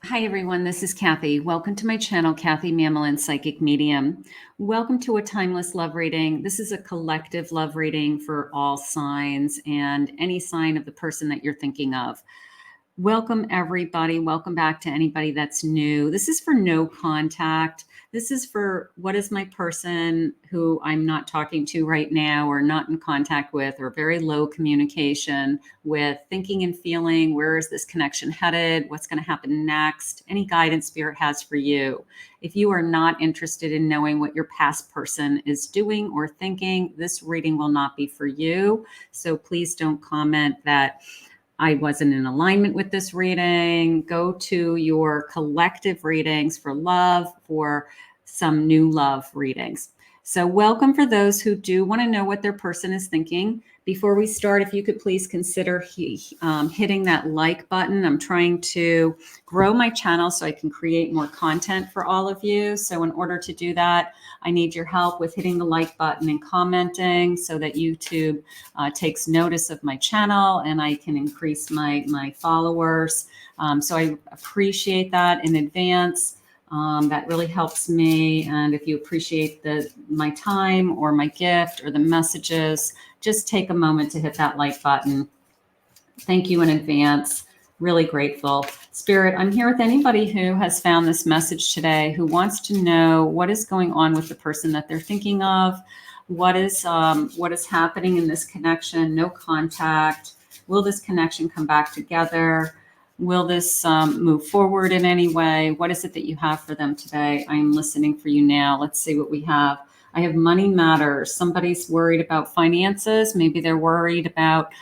Hi everyone, this is Kathy. Welcome to my channel, Kathy Mammolin Psychic Medium. Welcome to a timeless love reading. This is a collective love reading for all signs and any sign of the person that you're thinking of. Welcome everybody. Welcome back to anybody that's new. This is for no contact. This is for what is my person who I'm not talking to right now or not in contact with or very low communication with, thinking and feeling, where is this connection headed? What's going to happen next? Any guidance Spirit has for you. If you are not interested in knowing what your past person is doing or thinking, this reading will not be for you. So please don't comment that I wasn't in alignment with this reading. Go to your collective readings for love, for some new love readings. So welcome for those who do want to know what their person is thinking. Before we start, if you could please consider hitting that like button. I'm trying to grow my channel so I can create more content for all of you. So in order to do that, I need your help with hitting the like button and commenting so that YouTube takes notice of my channel and I can increase my followers. So I appreciate that in advance. That really helps me. And if you appreciate my time or my gift or the messages, just take a moment to hit that like button. Thank you in advance. Really grateful. Spirit, I'm here with anybody who has found this message today, who wants to know what is going on with the person that they're thinking of. What is happening in this connection? No contact. Will this connection come back together? Will this move forward in any way? What is it that you have for them today? I am listening for you now. Let's see what we have. I have money matters. Somebody's worried about finances. Maybe they're worried about,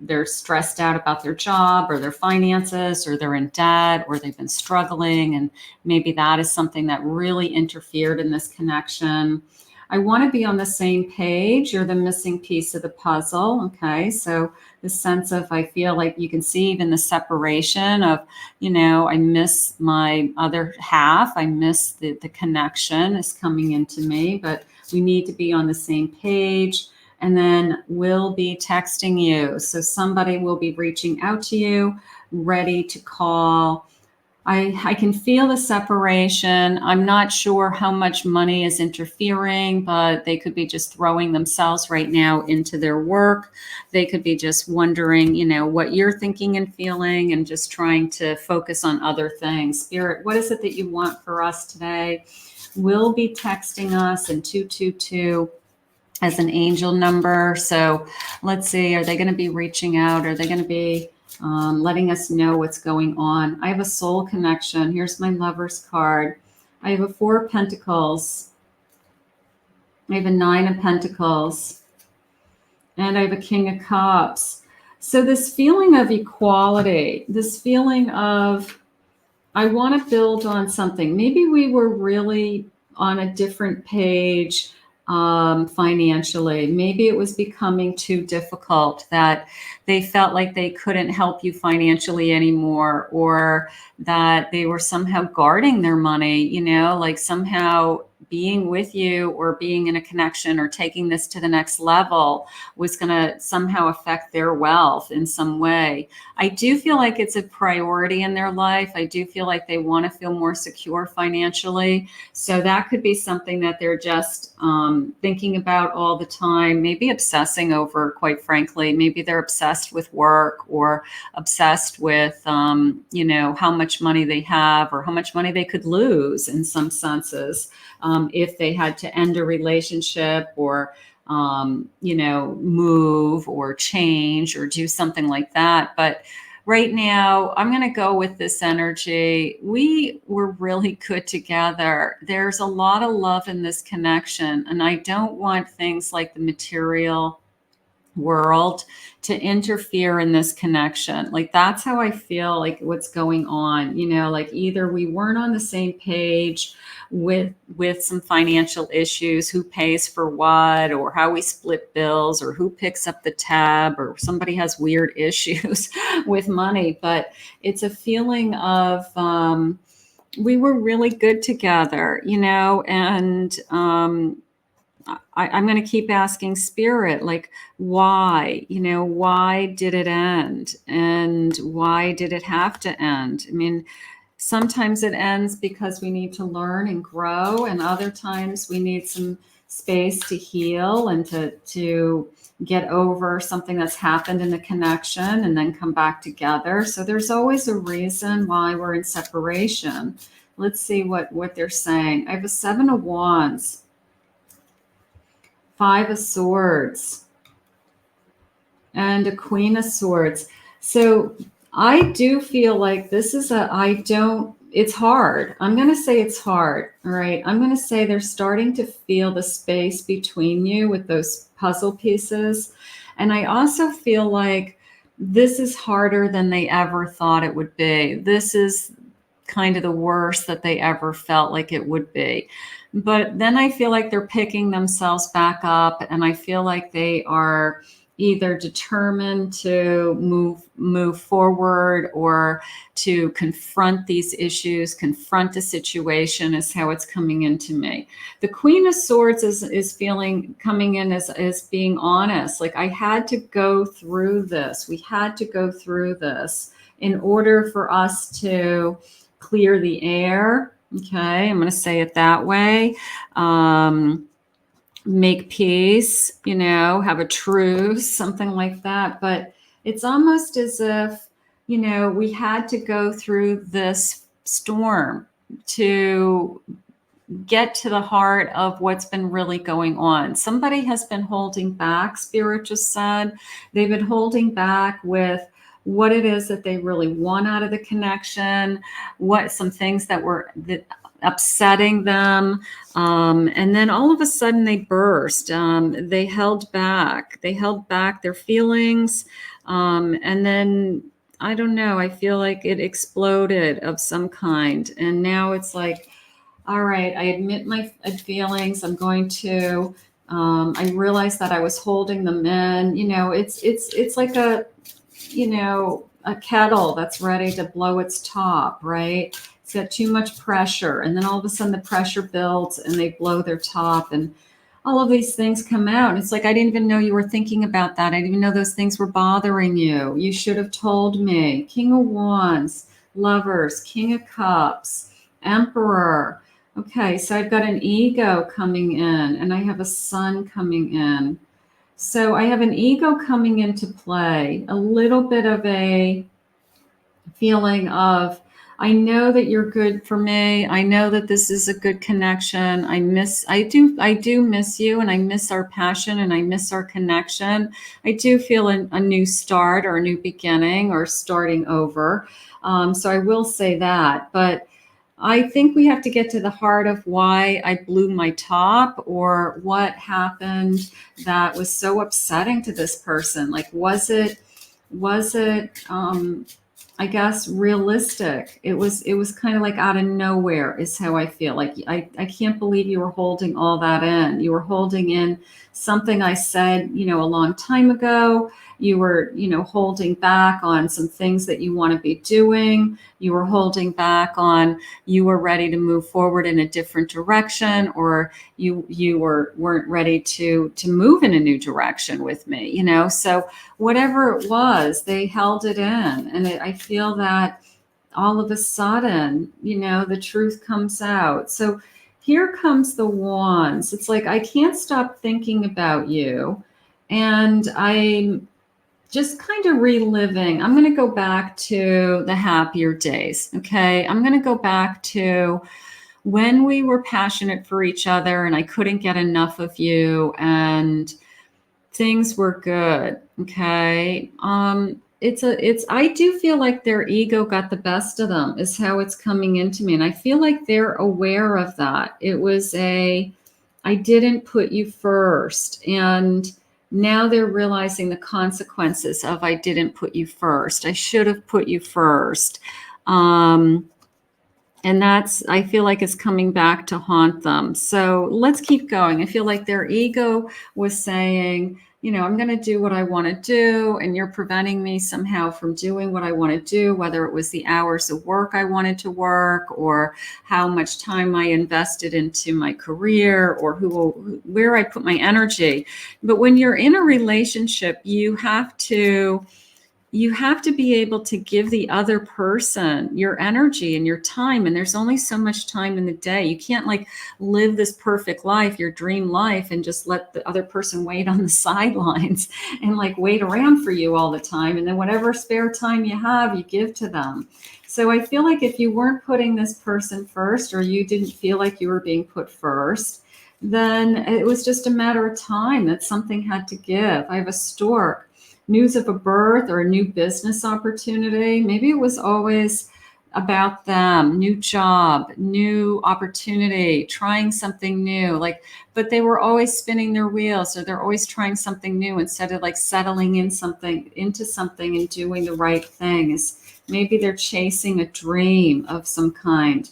they're stressed out about their job or their finances, or they're in debt, or they've been struggling. And maybe that is something that really interfered in this connection. I want to be on the same page. You're the missing piece of the puzzle. Okay. So the sense of, I feel like you can see even the separation of, I miss my other half. I miss the connection is coming into me, but we need to be on the same page. And then we'll be texting you. So somebody will be reaching out to you, ready to call. I can feel the separation. I'm not sure how much money is interfering, but they could be just throwing themselves right now into their work. They could be just wondering, what you're thinking and feeling, and just trying to focus on other things. Spirit, what is it that you want for us today? Will be texting us in 222 as an angel number. So let's see, are they going to be reaching out? Are they going to be letting us know what's going on? I have a soul connection. Here's my Lover's card. I have a 4 of Pentacles. I have a 9 of Pentacles. And I have a King of Cups. So this feeling of equality, this feeling of, I want to build on something. Maybe we were really on a different page financially. Maybe it was becoming too difficult, that they felt like they couldn't help you financially anymore, or that they were somehow guarding their money, like somehow being with you or being in a connection or taking this to the next level was going to somehow affect their wealth in some way. I do feel like it's a priority in their life. I do feel like they want to feel more secure financially. So that could be something that they're just thinking about all the time, maybe obsessing over, quite frankly. Maybe they're obsessed with work, or obsessed with, how much money they have, or how much money they could lose in some senses. If they had to end a relationship, or, move or change or do something like that. But right now, I'm going to go with this energy. We were really good together. There's a lot of love in this connection. And I don't want things like the material world to interfere in this connection. Like, that's how I feel like what's going on, like either we weren't on the same page with some financial issues, who pays for what, or how we split bills, or who picks up the tab, or somebody has weird issues with money. But it's a feeling of, we were really good together, and I'm going to keep asking spirit, like, why, why did it end? And why did it have to end? I mean, sometimes it ends because we need to learn and grow, and other times we need some space to heal and to get over something that's happened in the connection and then come back together. So there's always a reason why we're in separation. Let's see what they're saying. I have a 7 of Wands, 5 of Swords, and a Queen of Swords. So I do feel like this is it's hard. I'm going to say it's hard. All right. I'm going to say they're starting to feel the space between you with those puzzle pieces. And I also feel like this is harder than they ever thought it would be. This is kind of the worst that they ever felt like it would be. But then I feel like they're picking themselves back up, and I feel like they are either determined to move forward or to confront these issues, confront the situation, is how it's coming into me. The Queen of Swords is feeling coming in as being honest. Like, I had to go through this. We had to go through this in order for us to clear the air. Okay, I'm going to say it that way. Make peace, have a truce, something like that. But it's almost as if, we had to go through this storm to get to the heart of what's been really going on. Somebody has been holding back, Spirit just said. They've been holding back with what it is that they really want out of the connection, what some things that were upsetting them. And then all of a sudden they burst. They held back their feelings. And then, I don't know, I feel like it exploded of some kind. And now it's like, all right, I admit my feelings. I'm going to, I realized that I was holding them in. It's like a kettle that's ready to blow its top, right? It's got too much pressure. And then all of a sudden the pressure builds and they blow their top and all of these things come out. And it's like, I didn't even know you were thinking about that. I didn't even know those things were bothering you. You should have told me. King of Wands, Lovers, King of Cups, Emperor. Okay, so I've got an ego coming in and I have a sun coming in. So I have an ego coming into play, a little bit of a feeling of, I know that you're good for me. I know that this is a good connection. I do miss you, and I miss our passion, and I miss our connection. I do feel a new start or a new beginning or starting over. So I will say that, but I think we have to get to the heart of why I blew my top or what happened that was so upsetting to this person. Like, was it, I guess, realistic? It was kind of like out of nowhere is how I feel. Like, I can't believe you were holding all that in. You were holding in something I said, a long time ago. You were, holding back on some things that you want to be doing. You were holding back on, you were ready to move forward in a different direction, or you weren't ready to move in a new direction with me, So whatever it was, they held it in. And I feel that all of a sudden, the truth comes out. So here comes the Wands. It's like, I can't stop thinking about you. And I'm just kind of reliving. I'm going to go back to the happier days. Okay. I'm going to go back to when we were passionate for each other and I couldn't get enough of you and things were good. Okay. I do feel like their ego got the best of them is how it's coming into me. And I feel like they're aware of that. It was I didn't put you first. And now they're realizing the consequences of I didn't put you first. I should have put you first. And I feel like it's coming back to haunt them. So let's keep going. I feel like their ego was saying, I'm going to do what I want to do, and you're preventing me somehow from doing what I want to do, whether it was the hours of work I wanted to work, or how much time I invested into my career, or where I put my energy. But when you're in a relationship, you have to be able to give the other person your energy and your time. And there's only so much time in the day. You can't like live this perfect life, your dream life, and just let the other person wait on the sidelines and like wait around for you all the time. And then whatever spare time you have, you give to them. So I feel like if you weren't putting this person first, or you didn't feel like you were being put first, then it was just a matter of time that something had to give. I have a stork. News of a birth or a new business opportunity. Maybe it was always about them, new job, new opportunity, trying something new. But they were always spinning their wheels, or they're always trying something new instead of like settling into something and doing the right thing. Maybe they're chasing a dream of some kind.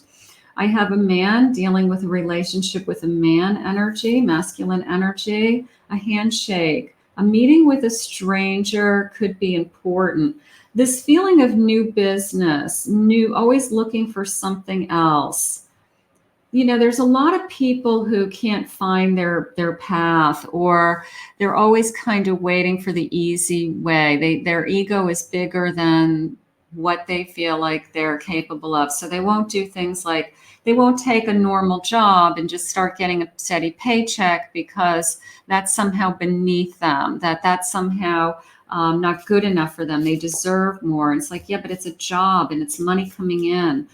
I have a man dealing with a relationship with a man energy, masculine energy, a handshake. A meeting with a stranger could be important. This feeling of new business, always looking for something else. There's a lot of people who can't find their path, or they're always kind of waiting for the easy way. Their ego is bigger than what they feel like they're capable of. So they won't do things like, they won't take a normal job and just start getting a steady paycheck, because that's somehow beneath them, that's somehow not good enough for them. They deserve more. And it's like, yeah, but it's a job and it's money coming in.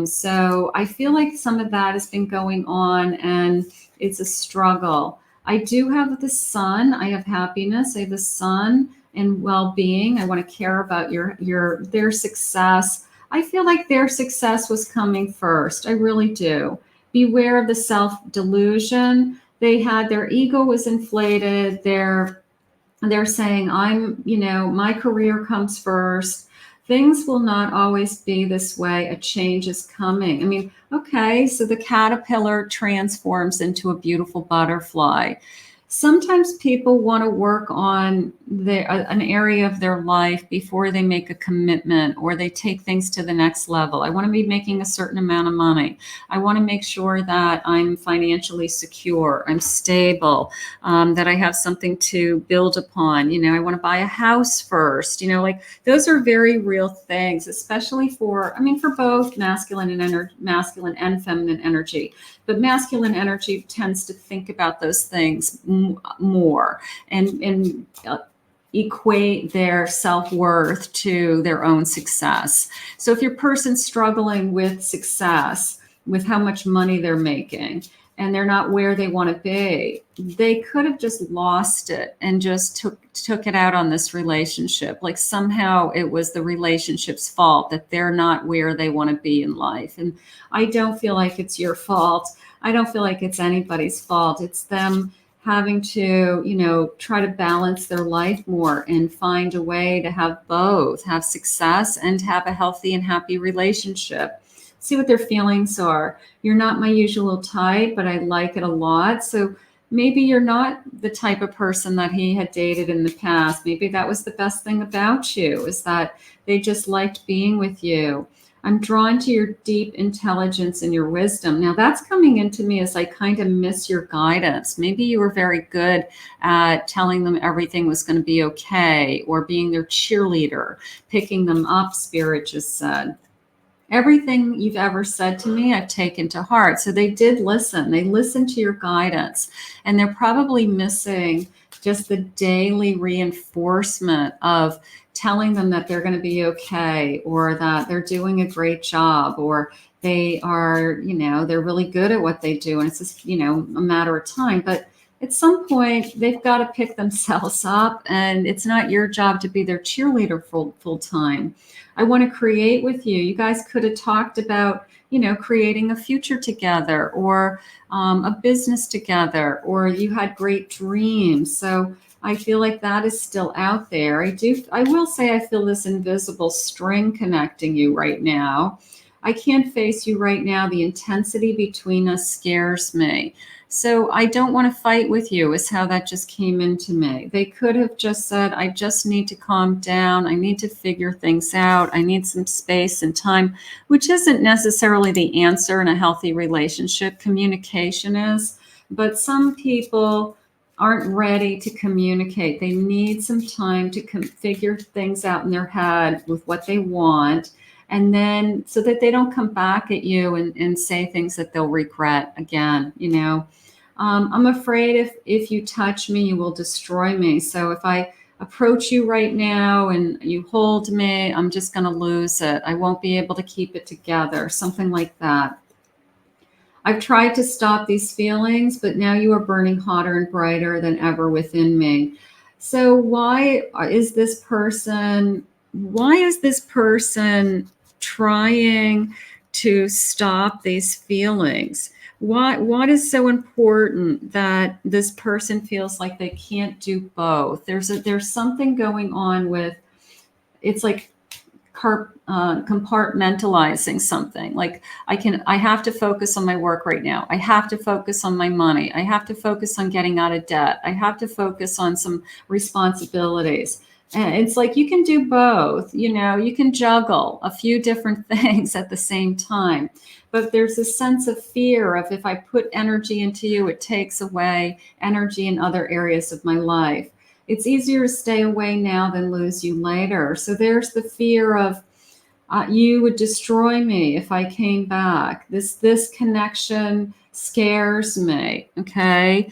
So I feel like some of that has been going on, and it's a struggle. I do have the sun. I have happiness. I have the sun and well-being. I want to care about their success. I feel like their success was coming first. I really do. Beware of the self-delusion. Their ego was inflated. They're saying, my career comes first. Things will not always be this way. A change is coming. I mean, okay, so the caterpillar transforms into a beautiful butterfly. Sometimes people want to work on an area of their life before they make a commitment, or they take things to the next level. I want to be making a certain amount of money. I want to make sure that I'm financially secure, I'm stable, that I have something to build upon. I want to buy a house first. Those are very real things, especially for both masculine and feminine energy. But masculine energy tends to think about those things more and equate their self-worth to their own success. So if your person's struggling with success, with how much money they're making, and they're not where they want to be, they could have just lost it and just took it out on this relationship. Like somehow it was the relationship's fault that they're not where they want to be in life. And I don't feel like it's your fault. I don't feel like it's anybody's fault. It's them having to, try to balance their life more and find a way to have both, have success and have a healthy and happy relationship. See what their feelings are. You're not my usual type, but I like it a lot. So maybe you're not the type of person that he had dated in the past. Maybe that was the best thing about you, is that they just liked being with you. I'm drawn to your deep intelligence and your wisdom. Now that's coming into me as I kind of miss your guidance. Maybe you were very good at telling them everything was going to be okay, or being their cheerleader, picking them up, Spirit just said. Everything you've ever said to me, I've taken to heart. So they did listen. They listened to your guidance, and they're probably missing just the daily reinforcement of telling them that they're going to be okay, or that they're doing a great job, or they are, they're really good at what they do. And it's just, a matter of time. But at some point, they've got to pick themselves up, and it's not your job to be their cheerleader full time. I want to create with you. You guys could have talked about, creating a future together, or a business together, or you had great dreams. So I feel like that is still out there. I will say I feel this invisible string connecting you right now. I can't face you right now. The intensity between us scares me. So I don't want to fight with you, is how that just came into me. They could have just said, I just need to calm down. I need to figure things out. I need some space and time, which isn't necessarily the answer in a healthy relationship. Communication is. But some people aren't ready to communicate. They need some time to figure things out in their head with what they want. And then so that they don't come back at you and say things that they'll regret again, you know. I'm afraid if you touch me, you will destroy me. So if I approach you right now and you hold me, I'm just going to lose it. I won't be able to keep it together, something like that. I've tried to stop these feelings, but now you are burning hotter and brighter than ever within me. So why is this person trying to stop these feelings? What is so important that this person feels like they can't do both? There's something going on with, it's like compartmentalizing something. Like I have to focus on my work right now. I have to focus on my money. I have to focus on getting out of debt. I have to focus on some responsibilities. And it's like you can do both, you know, you can juggle a few different things at the same time. But there's a sense of fear of, if I put energy into you, it takes away energy in other areas of my life. It's easier to stay away now than lose you later. So there's the fear of you would destroy me if I came back. This connection scares me. Okay.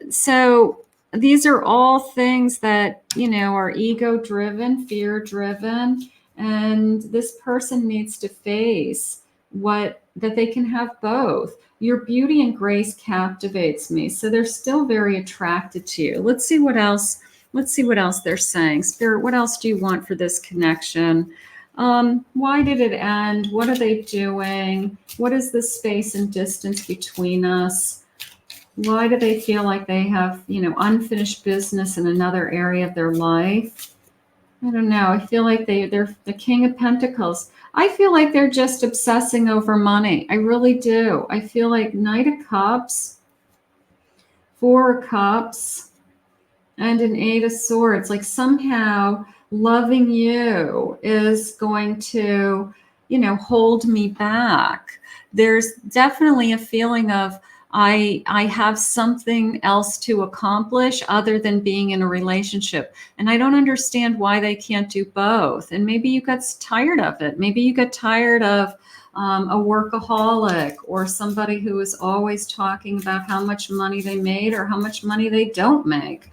So these are all things that, you know, are ego driven, fear driven, and this person needs to face that they can have both. Your beauty and grace captivates me. So they're still very attracted to you. Let's see what else they're saying. Spirit, what else do you want for this connection? Why did it end? What are they doing? What is the space and distance between us? Why do they feel like they have, you know, unfinished business in another area of their life? I don't know. I feel like they're the King of Pentacles. I feel like they're just obsessing over money. I really do. I feel like Knight of Cups, Four of Cups, and an Eight of Swords. Like somehow loving you is going to, you know, hold me back. There's definitely a feeling of, I have something else to accomplish other than being in a relationship. And I don't understand why they can't do both. And maybe you got tired of it. Maybe you got tired of a workaholic or somebody who is always talking about how much money they made or how much money they don't make.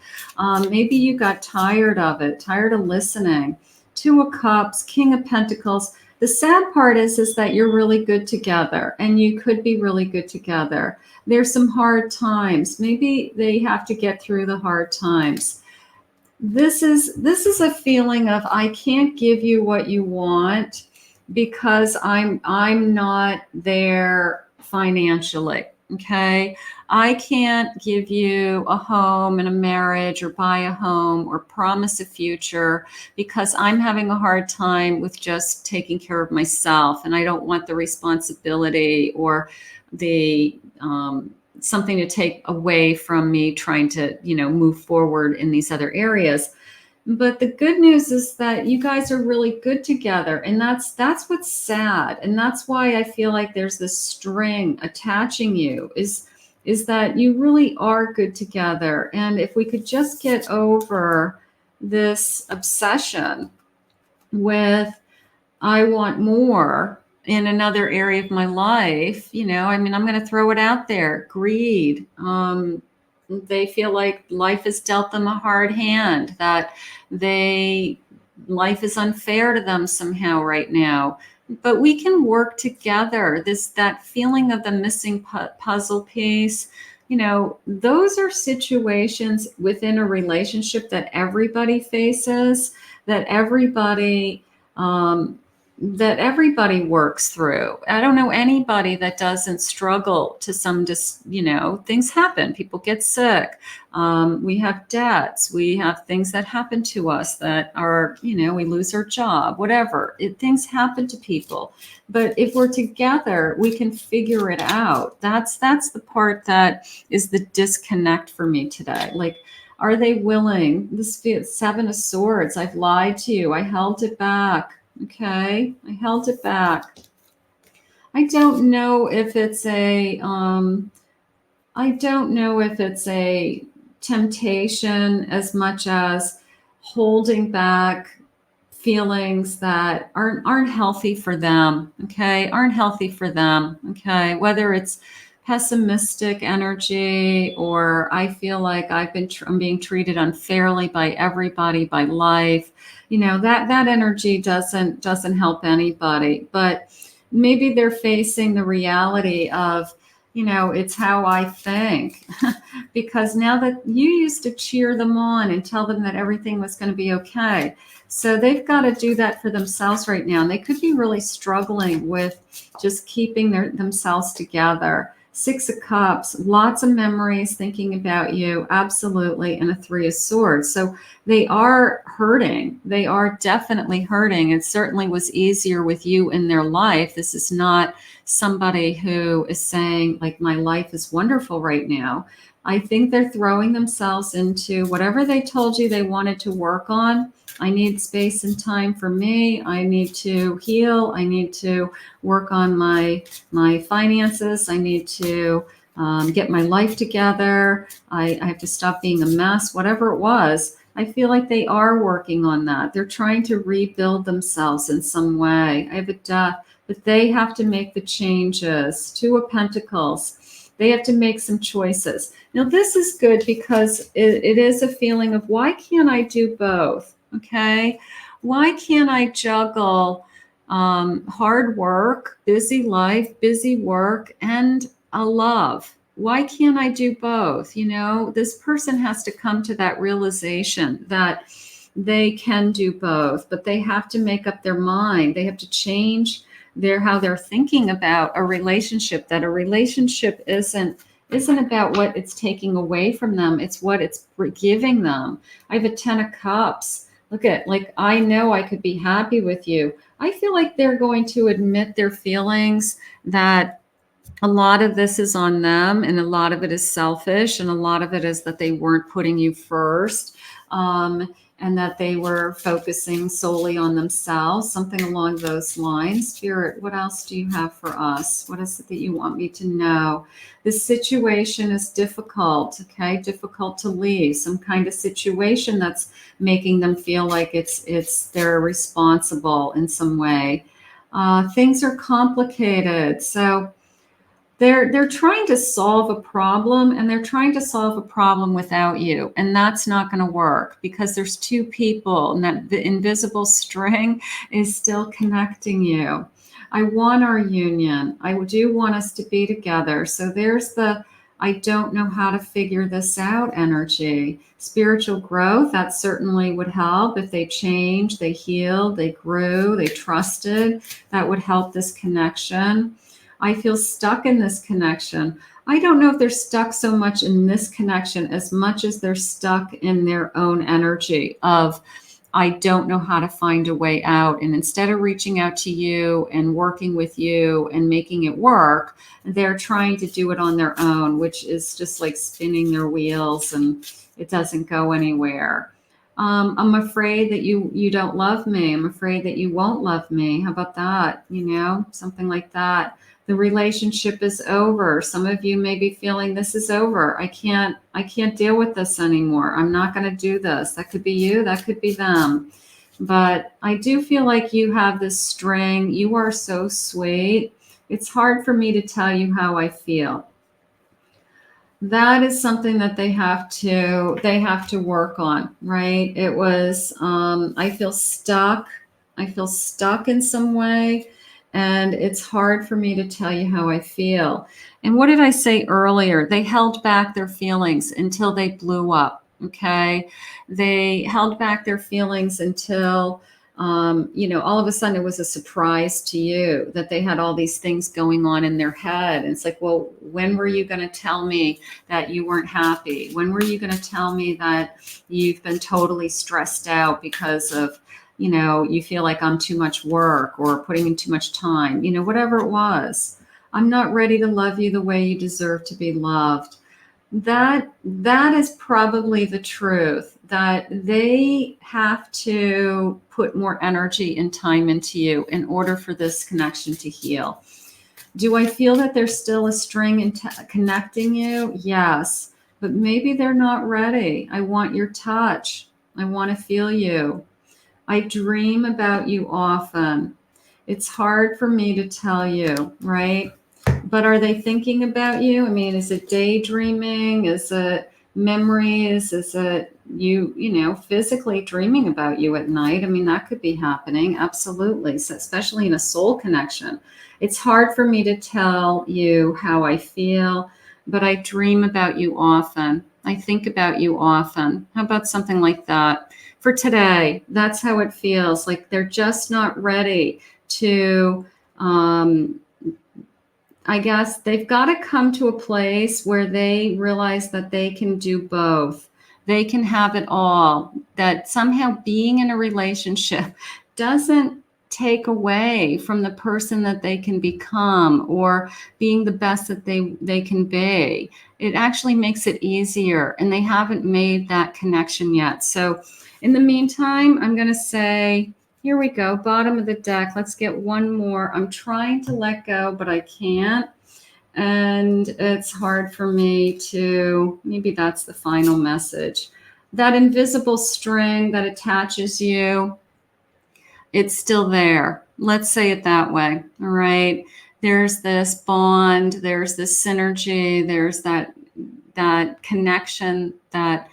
Maybe you got tired of it, tired of listening. Two of Cups, King of Pentacles. The sad part is that you're really good together and you could be really good together. There's some hard times. Maybe they have to get through the hard times. This is a feeling of, I can't give you what you want because I'm not there financially. Okay. I can't give you a home and a marriage or buy a home or promise a future because I'm having a hard time with just taking care of myself. And I don't want the responsibility or the something to take away from me trying to, you know, move forward in these other areas. But the good news is that you guys are really good together. And that's what's sad. And that's why I feel like there's this string attaching you is that you really are good together. And if we could just get over this obsession with, I want more in another area of my life, you know, I mean, I'm going to throw it out there. Greed. They feel like life has dealt them a hard hand, that life is unfair to them somehow right now. But we can work together. That feeling of the missing puzzle piece, you know, those are situations within a relationship that everybody faces, that everybody that everybody works through. I don't know anybody that doesn't struggle to some, things happen. People get sick. We have debts. We have things that happen to us that are, we lose our job, whatever. Things happen to people. But if we're together, we can figure it out. That's the part that is the disconnect for me today. Like, are they willing? This Seven of Swords. I've lied to you. I held it back. Okay, I held it back. I don't know if it's a temptation as much as holding back feelings that aren't healthy for them. Okay, aren't healthy for them. Okay, whether it's pessimistic energy, or I feel like I'm being treated unfairly by everybody, by life. That energy doesn't help anybody. But maybe they're facing the reality of, it's how I think. Because now that you used to cheer them on and tell them that everything was going to be okay. So they've got to do that for themselves right now. And they could be really struggling with just keeping themselves together. Six of Cups, lots of memories thinking about you, absolutely, and a Three of Swords. So they are hurting. They are definitely hurting. It certainly was easier with you in their life. This is not somebody who is saying, like, my life is wonderful right now. I think they're throwing themselves into whatever they told you they wanted to work on. I need space and time for me. I need to heal. I need to work on my finances. I need to get my life together. I have to stop being a mess, whatever it was. I feel like they are working on that. They're trying to rebuild themselves in some way. I have a death, but they have to make the changes. Two of Pentacles. They have to make some choices. Now, this is good because it is a feeling of, why can't I do both? Okay, why can't I juggle hard work, busy life, busy work, and a love? Why can't I do both? This person has to come to that realization that they can do both, but they have to make up their mind. They have to change how they're thinking about a relationship, that a relationship isn't about what it's taking away from them. It's what it's giving them. I have a Ten of Cups. Look at, like, I know I could be happy with you. I feel like they're going to admit their feelings, that a lot of this is on them and a lot of it is selfish and a lot of it is that they weren't putting you first, and that they were focusing solely on themselves, something along those lines. Spirit, what else do you have for us? What is it that you want me to know? This situation is difficult, okay? Difficult to leave. Some kind of situation that's making them feel like they're responsible in some way. Things are complicated. So they're trying to solve a problem, and they're trying to solve a problem without you. And that's not going to work because there's two people, and that the invisible string is still connecting you. I want our union. I do want us to be together. So there's the, I don't know how to figure this out energy. Spiritual growth, that certainly would help. If they changed, they healed, they grew, they trusted, that would help this connection. I feel stuck in this connection. I don't know if they're stuck so much in this connection as much as they're stuck in their own energy of, I don't know how to find a way out. And instead of reaching out to you and working with you and making it work, they're trying to do it on their own, which is just like spinning their wheels and it doesn't go anywhere. I'm afraid that you don't love me. I'm afraid that you won't love me. How about that? Something like that. The relationship is over. Some of you may be feeling this is over. I can't deal with this anymore. I'm not going to do this. That could be you. That could be them. But I do feel like you have this string. You are so sweet. It's hard for me to tell you how I feel. That is something that they have to work on, right? It was, I feel stuck. I feel stuck in some way. And it's hard for me to tell you how I feel. And what did I say earlier? They held back their feelings until they blew up, okay? They held back their feelings until All of a sudden it was a surprise to you that they had all these things going on in their head. And it's like, well, when were you going to tell me that you weren't happy? When were you going to tell me that you've been totally stressed out because of, you feel like I'm too much work or putting in too much time, whatever it was. I'm not ready to love you the way you deserve to be loved. That is probably the truth, that they have to put more energy and time into you in order for this connection to heal. Do I feel that there's still a string in connecting you? Yes, but maybe they're not ready. I want your touch. I want to feel you. I dream about you often. It's hard for me to tell you, right? But are they thinking about you? I mean, is it daydreaming? Is it memories? Is it you physically dreaming about you at night? I mean, that could be happening. Absolutely. So especially in a soul connection. It's hard for me to tell you how I feel, but I dream about you often. I think about you often. How about something like that? For today, that's how it feels. Like they're just not ready to, I guess they've got to come to a place where they realize that they can do both. They can have it all. That somehow being in a relationship doesn't take away from the person that they can become or being the best that they can be. It actually makes it easier, and they haven't made that connection yet. So in the meantime, I'm going to say, here we go, bottom of the deck. Let's get one more. I'm trying to let go, but I can't. And it's hard for me to, maybe that's the final message. That invisible string that attaches you, it's still there. Let's say it that way. All right. There's this bond, there's this synergy, there's that connection, that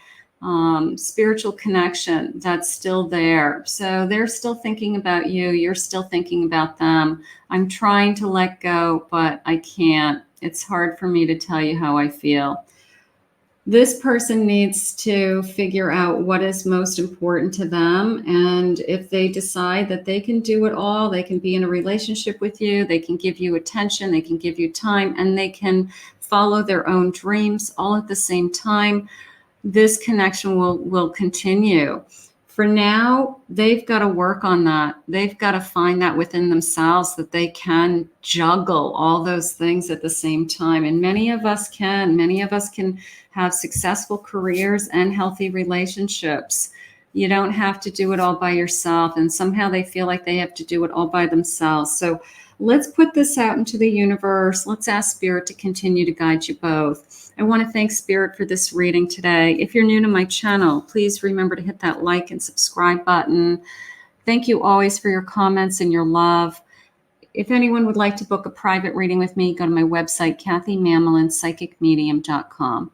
spiritual connection that's still there. So they're still thinking about you. You're still thinking about them. I'm trying to let go, but I can't. It's hard for me to tell you how I feel. This person needs to figure out what is most important to them. And if they decide that they can do it all, they can be in a relationship with you, they can give you attention, they can give you time, and they can follow their own dreams all at the same time, this connection will continue. For now, they've got to work on that. They've got to find that within themselves, that they can juggle all those things at the same time. And many of us can. Many of us can have successful careers and healthy relationships. You don't have to do it all by yourself. And somehow they feel like they have to do it all by themselves. So let's put this out into the universe. Let's ask Spirit to continue to guide you both. I want to thank Spirit for this reading today. If you're new to my channel, please remember to hit that like and subscribe button. Thank you always for your comments and your love. If anyone would like to book a private reading with me, go to my website, KathyMammelin, psychicmedium.com.